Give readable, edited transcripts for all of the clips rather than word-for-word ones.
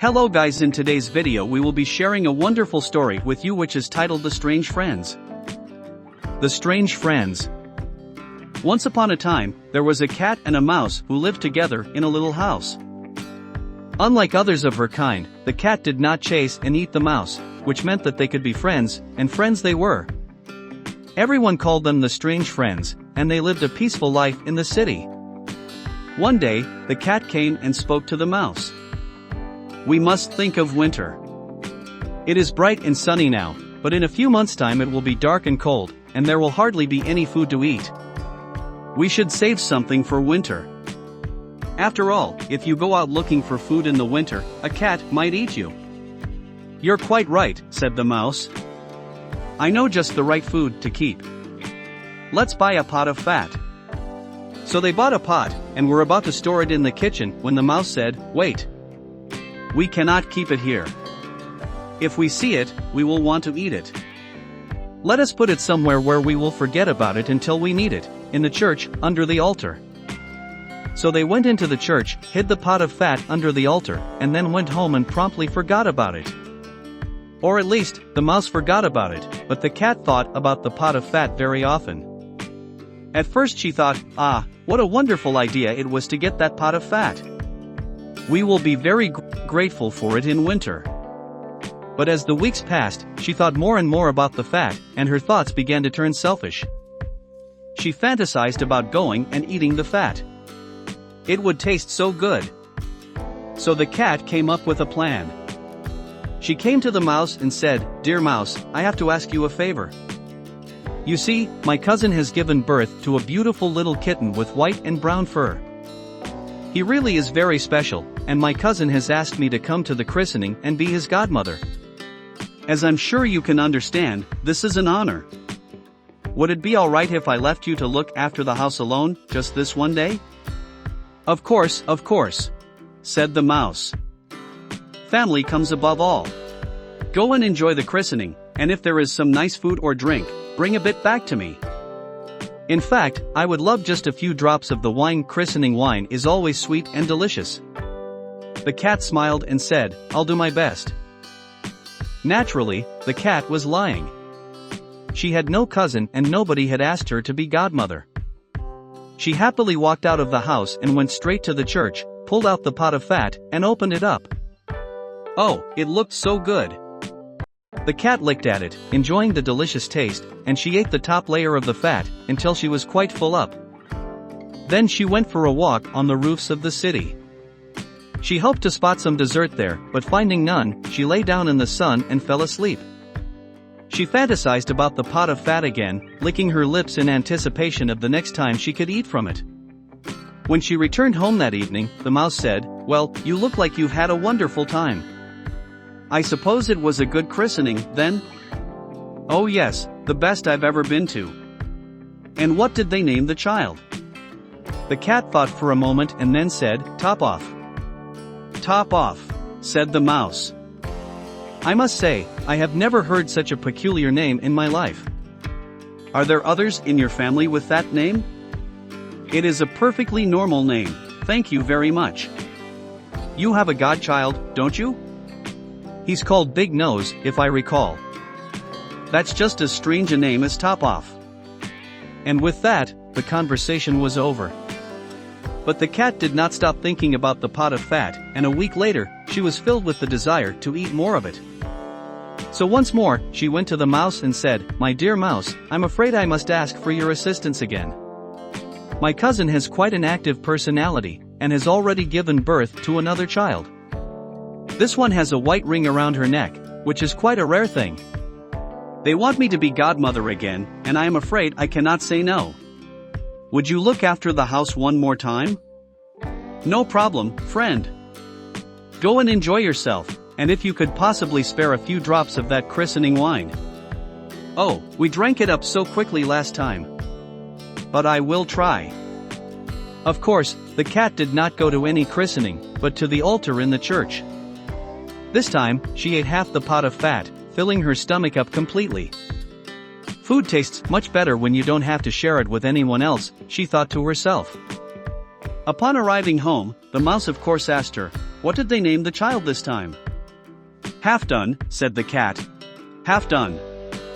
Hello guys, in today's video we will be sharing a wonderful story with you which is titled The Strange Friends. The Strange Friends. Once upon a time, there was a cat and a mouse who lived together in a little house. Unlike others of her kind, the cat did not chase and eat the mouse, which meant that they could be friends, and friends they were. Everyone called them the Strange Friends, and they lived a peaceful life in the city. One day, the cat came and spoke to the mouse. "We must think of winter. It is bright and sunny now, but in a few months' time it will be dark and cold, and there will hardly be any food to eat. We should save something for winter. After all, if you go out looking for food in the winter, a cat might eat you." "You're quite right," said the mouse. "I know just the right food to keep. Let's buy a pot of fat." So they bought a pot, and were about to store it in the kitchen when the mouse said, "Wait. We cannot keep it here. If we see it, we will want to eat it. Let us put it somewhere where we will forget about it until we need it, in the church, under the altar." So they went into the church, hid the pot of fat under the altar, and then went home and promptly forgot about it. Or at least, the mouse forgot about it, but the cat thought about the pot of fat very often. At first she thought, what a wonderful idea it was to get that pot of fat. We will be very grateful for it in winter. But as the weeks passed, she thought more and more about the fat, and her thoughts began to turn selfish. She fantasized about going and eating the fat. It would taste so good. So the cat came up with a plan. She came to the mouse and said, "Dear mouse, I have to ask you a favor. You see, my cousin has given birth to a beautiful little kitten with white and brown fur. He really is very special, and my cousin has asked me to come to the christening and be his godmother. As I'm sure you can understand, this is an honor. Would it be alright if I left you to look after the house alone, just this one day?" Of course, said the mouse. "Family comes above all. Go and enjoy the christening, and if there is some nice food or drink, bring a bit back to me. In fact, I would love just a few drops of the wine. Christening wine is always sweet and delicious." The cat smiled and said, "I'll do my best." Naturally, the cat was lying. She had no cousin and nobody had asked her to be godmother. She happily walked out of the house and went straight to the church, pulled out the pot of fat, and opened it up. Oh, it looked so good. The cat licked at it, enjoying the delicious taste, and she ate the top layer of the fat, until she was quite full up. Then she went for a walk on the roofs of the city. She hoped to spot some dessert there, but finding none, she lay down in the sun and fell asleep. She fantasized about the pot of fat again, licking her lips in anticipation of the next time she could eat from it. When she returned home that evening, the mouse said, "Well, you look like you've had a wonderful time. I suppose it was a good christening, then?" "Oh yes, the best I've ever been to." "And what did they name the child?" The cat thought for a moment and then said, "Top Off." "Top Off," said the mouse. "I must say, I have never heard such a peculiar name in my life. Are there others in your family with that name?" "It is a perfectly normal name, thank you very much. You have a godchild, don't you?" "He's called Big Nose, if I recall." "That's just as strange a name as Top Off." And with that, the conversation was over. But the cat did not stop thinking about the pot of fat, and a week later, she was filled with the desire to eat more of it. So once more, she went to the mouse and said, "My dear mouse, I'm afraid I must ask for your assistance again. My cousin has quite an active personality, and has already given birth to another child. This one has a white ring around her neck, which is quite a rare thing. They want me to be godmother again, and I am afraid I cannot say no. Would you look after the house one more time?" "No problem, friend. Go and enjoy yourself, and if you could possibly spare a few drops of that christening wine. Oh, we drank it up so quickly last time. But I will try." Of course, the cat did not go to any christening, but to the altar in the church. This time, she ate half the pot of fat, filling her stomach up completely. Food tastes much better when you don't have to share it with anyone else, she thought to herself. Upon arriving home, the mouse of course asked her, What did they name the child this time? Half Done, said the cat. Half Done.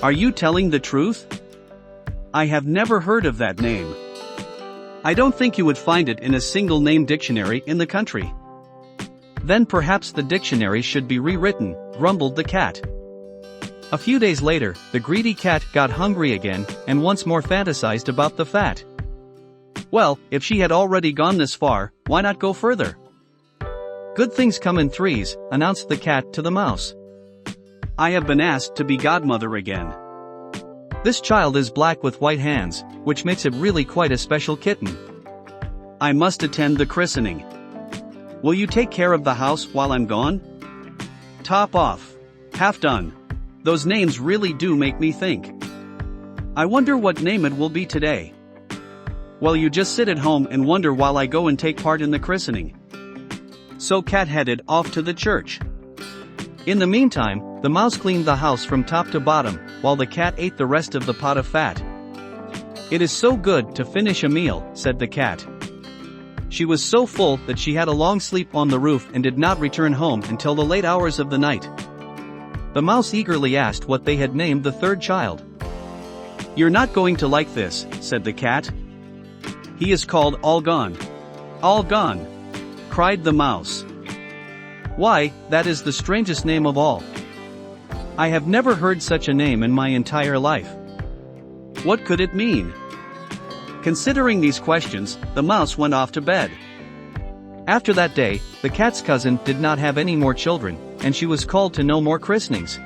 Are you telling the truth? I have never heard of that name. I don't think you would find it in a single name dictionary in the country. Then perhaps the dictionary should be rewritten, grumbled the cat. A few days later, the greedy cat got hungry again, and once more fantasized about the fat. Well, if she had already gone this far, why not go further? Good things come in threes, announced the cat to the mouse. I have been asked to be godmother again. This child is black with white hands, which makes it really quite a special kitten. I must attend the christening. Will you take care of the house while I'm gone? Top off. Half Done. Those names really do make me think. I wonder what name it will be today. Well, you just sit at home and wonder while I go and take part in the christening. So Cat headed off to the church. In the meantime, the mouse cleaned the house from top to bottom, while the cat ate the rest of the pot of fat. It is so good to finish a meal, said the cat. She was so full that she had a long sleep on the roof and did not return home until the late hours of the night. The mouse eagerly asked what they had named the third child. You're not going to like this, said the cat. He is called All Gone. All Gone, cried the mouse. Why, that is the strangest name of all. I have never heard such a name in my entire life. What could it mean? Considering these questions, the mouse went off to bed. After that day, the cat's cousin did not have any more children, and she was called to no more christenings.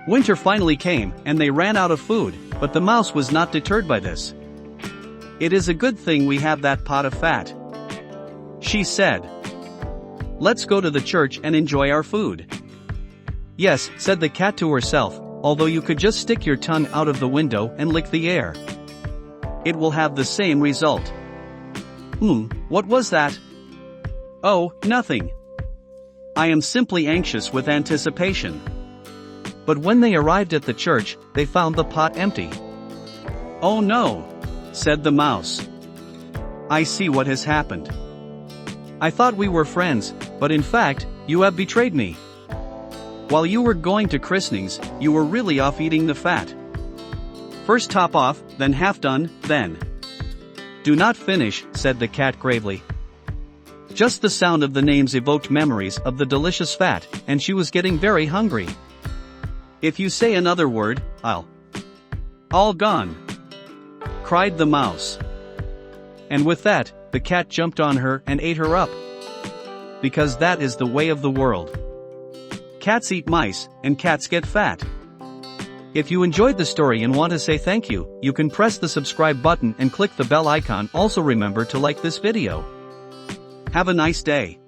Winter finally came, and they ran out of food, but the mouse was not deterred by this. It is a good thing we have that pot of fat, she said. Let's go to the church and enjoy our food. Yes, said the cat to herself, although you could just stick your tongue out of the window and lick the air. It will have the same result. What was that? Oh, nothing. I am simply anxious with anticipation. But when they arrived at the church, they found the pot empty. Oh no, said the mouse. I see what has happened. I thought we were friends, but in fact, you have betrayed me. While you were going to christenings, you were really off eating the fat. First top off, then half done, then. Do not finish, said the cat gravely. Just the sound of the names evoked memories of the delicious fat, and she was getting very hungry. If you say another word, I'll. All gone, cried the mouse. And with that, the cat jumped on her and ate her up. Because that is the way of the world. Cats eat mice, and cats get fat. If you enjoyed the story and want to say thank you, you can press the subscribe button and click the bell icon. Also remember to like this video. Have a nice day.